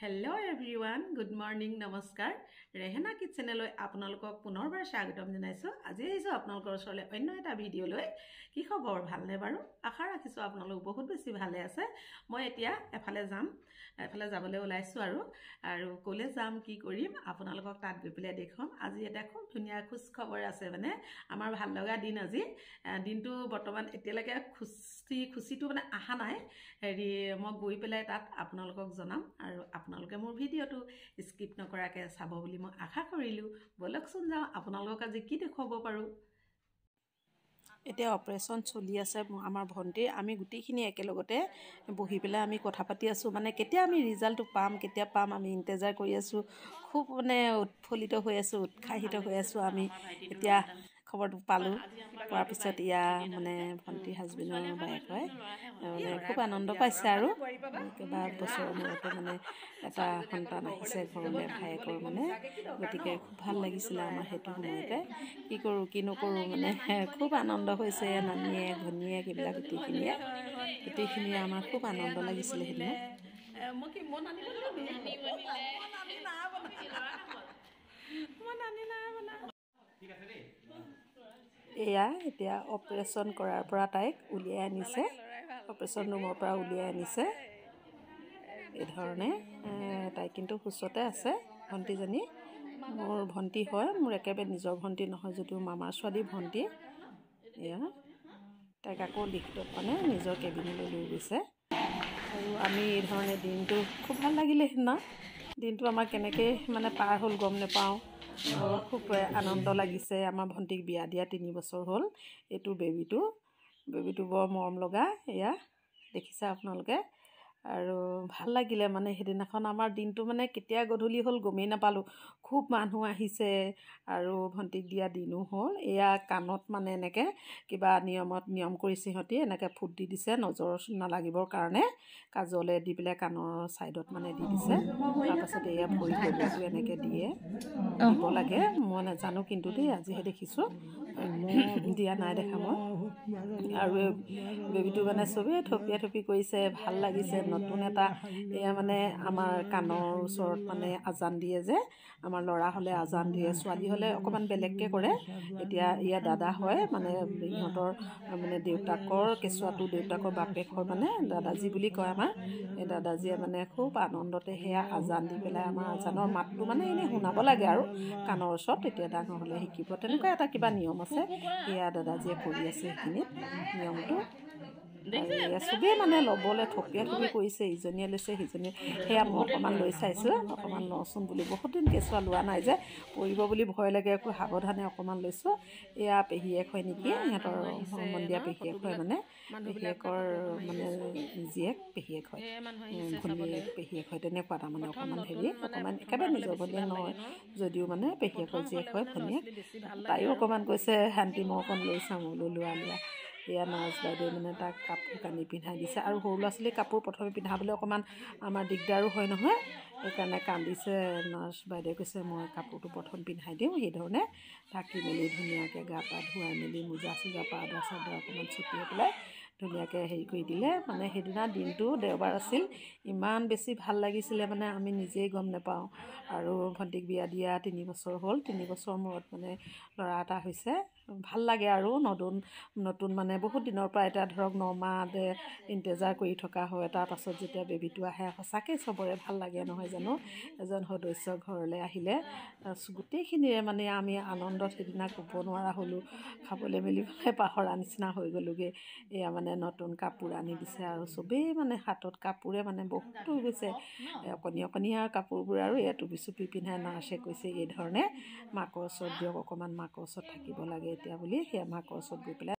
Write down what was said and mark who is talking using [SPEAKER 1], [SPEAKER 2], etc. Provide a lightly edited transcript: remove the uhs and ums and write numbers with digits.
[SPEAKER 1] Hello everyone, good morning, namaskar. Rehana Kitchenলৈ আপোনালোকক পুনৰবাৰ স্বাগতম জনাইছো। আজি আহিছো আপোনালোকৰ ওচৰলৈ অন্য এটা ভিডিঅ' লৈ। কি খবৰ ভালনে বাৰু? আশা ৰাখিছো আপোনালোক বহুত বেছি ভালে আছে। মই এতিয়া এফালে যাবলৈ ওলাইছো আৰু কলে যাম কি কৰিম আপোনালোকক তাত গৈ পেলাই দেখুৱাম। আজি এটা খুব ধুনীয়া খুশ খবৰ আছে মানে আমাৰ ভাল লগা দিন আজি। দিনটো বৰ্তমান এতিয়ালৈকে খুচিটো মানে আহা নাই। হেৰি মই গৈ পেলাই তাত আপোনালোকক জনাম আৰু আপোনালোকে মোৰ ভিডিঅ'টো স্কিপ নকৰাকৈ চাব বুলি মই আশা কৰিলোঁ। বলকচোন যাওঁ আপোনালোকক আজি কি দেখুৱাব পাৰোঁ। এতিয়া অপাৰেশ্যন চলি আছে আমাৰ ভণ্টিৰ। আমি গোটেইখিনি একেলগতে বহি পেলাই আমি কথা পাতি আছোঁ। মানে কেতিয়া আমি ৰিজাল্টটো পাম, কেতিয়া পাম আমি ইন্তজাৰ কৰি আছোঁ। খুব মানে উৎফুল্লিত হৈ আছোঁ, উৎসাহিত হৈ আছোঁ। আমি এতিয়া খবৰটো পালোঁ। পোৱাৰ পিছত মানে ভণ্টিৰ হাজবেণ্ডৰ বায়েক হয়, মানে খুব আনন্দ পাইছে আৰু কেইবা বছৰৰ মূৰতো মানে এটা সন্তান আহিছে ঘৰলৈ ভায়েকৰ মানে। গতিকে খুব ভাল লাগিছিলে আমাৰ সেইটো সময়তে। কি কৰোঁ কি নকৰোঁ মানে খুব আনন্দ হৈছে। নানীয়ে ঘনীয়েক এইবিলাক গোটেইখিনিয়ে আমাৰ খুব আনন্দ লাগিছিলে সেইদিনা। এয়া এতিয়া অপাৰেশ্যন কৰাৰ পৰা তাইক উলিয়াই আনিছে, অপাৰেশ্যন ৰুমৰ পৰা উলিয়াই আনিছে। এই ধৰণে তাই কিন্তু সুস্থতে আছে। ভণ্টিজনী মোৰ ভণ্টি হয়, মোৰ একেবাৰে নিজৰ ভণ্টি নহয় যদিও মামাৰ ছোৱালী ভণ্টি। এয়া তাইক আকৌ লিফ্টত মানে নিজৰ কেবিনলৈ লৈ গৈছে। আৰু আমি এই ধৰণে দিনটো খুব ভাল লাগিলে সেইদিনা। দিনটো আমাৰ কেনেকৈ মানে পাৰ হ'ল গম নাপাওঁ। আৰু খুব আনন্দ লাগিছে। আমাৰ ভণ্টিক বিয়া দিয়া 3 বছৰ হ'ল। এইটো বেবীটো বৰ মৰম লগা। এয়া দেখিছে আপোনালোকে। আৰু ভাল লাগিলে মানে সেইদিনাখন আমাৰ দিনটো মানে কেতিয়া গধূলি হ'ল গমেই নাপালোঁ। খুব মানুহ আহিছে আৰু ভণ্টিক দিয়া দিনো হ'ল। এয়া কাণত মানে এনেকৈ কিবা নিয়ম কৰিছে সিহঁতি, এনেকৈ ফুট দি দিছে নজৰ নালাগিবৰ কাৰণে। কাজলে দি পেলাই কাণৰ ছাইডত মানে দি দিছে। তাৰপাছত এয়া ভৰি তলুটো এনেকৈ দিব লাগে। মই নাজানো কিন্তু দেই, আজিহে দেখিছোঁ, দিয়া নাই দেখা মই। আৰু বেবীটো মানে চবেই থপিয়াই কৰিছে, ভাল লাগিছে। নতুন এটা এয়া মানে আমাৰ কাণৰ ওচৰত মানে আজান দিয়ে যে, আমাৰ ল'ৰা হ'লে আজান দিয়ে, ছোৱালী হ'লে অকণমান বেলেগকৈ কৰে। এতিয়া ইয়াৰ দাদা হয়, মানে ইহঁতৰ মানে দেউতাকৰ কেঁচুৱাটো দেউতাকৰ বাপেক হয়, মানে দাদাজী বুলি কয় আমাৰ। এই দাদাজীয়ে মানে খুব আনন্দতে সেয়া আজান দি পেলাই আমাৰ আজানৰ মাতটো মানে এনেই শুনাব লাগে আৰু কাণৰ ওচৰত, তেতিয়া ডাঙৰ হ'লে শিকিব। তেনেকুৱা এটা কিবা নিয়ম আছে, সেয়া দাদাজীয়ে কৰি আছে সেইখিনিত নিয়মটো। চবেই মানে ল'বলৈ থপিয়াই কৰিছে, ইজনীয়ে লৈছে সিজনীয়ে। সেয়া মই অকণমান লৈ চাইছোঁ, অকণমান লওঁচোন বুলি। বহুত দিন কেঁচুৱা লোৱা নাই যে, পৰিব বুলি ভয় লাগে, একো সাৱধানে অকণমান লৈছোঁ। এয়া পেহীয়েক হয় নেকি, সিহঁতৰ সম্বন্ধীয়া পেহীয়েক হয়, মানে পেহীয়েকৰ মানে জীয়েক পেহীয়েক হয়, ভনীয়েক পেহীয়েক হয়, তেনেকুৱা তাৰমানে অকণমান অকণমান একেবাৰে নিজৰ ভনীয়েক নহয় যদিও মানে পেহীয়েকৰ জীয়েক হয়, ভনীয়েক। তাইও অকণমান কৈছে শান্তি মই অকণ লৈ চাওঁ, বোলো লোৱা। এয়া নাৰ্ছ বাইদেৱে মানে তাক কাপোৰ কানি পিন্ধাই দিছে। আৰু সৰু ল'ৰা ছোৱালীক কাপোৰ প্ৰথমে পিন্ধাবলৈ অকণমান আমাৰ দিগদাৰো হয় নহয়, সেইকাৰণে কান্দিছে। নাৰ্ছ বাইদেৱে কৈছে মই কাপোৰটো প্ৰথম পিন্ধাই দিওঁ। সেইধৰণে ঢাকি মেলি ধুনীয়াকৈ গা পা ধুৱাই মেলি মোজা চোজা পাউডাৰ চাউডাৰ অকণমান ছটিয়াই পেলাই ধুনীয়াকৈ হেৰি কৰি দিলে। মানে সেইদিনা দিনটো দেওবাৰ আছিল, ইমান বেছি ভাল লাগিছিলে মানে আমি নিজেই গম নাপাওঁ। আৰু ভণ্টিক বিয়া দিয়া 3 বছৰ হ'ল, 3 বছৰ মূৰত মানে ল'ৰা এটা হৈছে। ভাল লাগে আৰু নতুন মানে বহুত দিনৰ পৰা এতিয়া ধৰক 9 মাহ ইন্তজাৰ কৰি থকা হয়। তাৰপাছত যেতিয়া বেবীটো আহে সঁচাকৈ চবৰে ভাল লাগে নহয় জানো। এজন সদস্য ঘৰলৈ আহিলে গোটেইখিনিৰে মানে আমি আনন্দত সেইদিনা ক'ব নোৱাৰা হ'লোঁ, খাবলৈ মেলিবলৈ পাহৰা নিচিনা হৈ গ'লোগৈ। এয়া মানে নতুন কাপোৰ আনি দিছে আৰু চবেই মানে হাতত কাপোৰে মানে বহুত হৈ গৈছে, অকণীয়া কাপোৰবোৰ। আৰু এয়া টুপি চুপি পিন্ধাই নাৰ্ছে কৈছে এই ধৰণে মাকৰ ওচৰত দিয়ক, অকণমান মাকৰ ওচৰত থাকিব লাগে এতিয়া বুলি। সেয়া মাকৰ ওচৰত গৈ পেলাই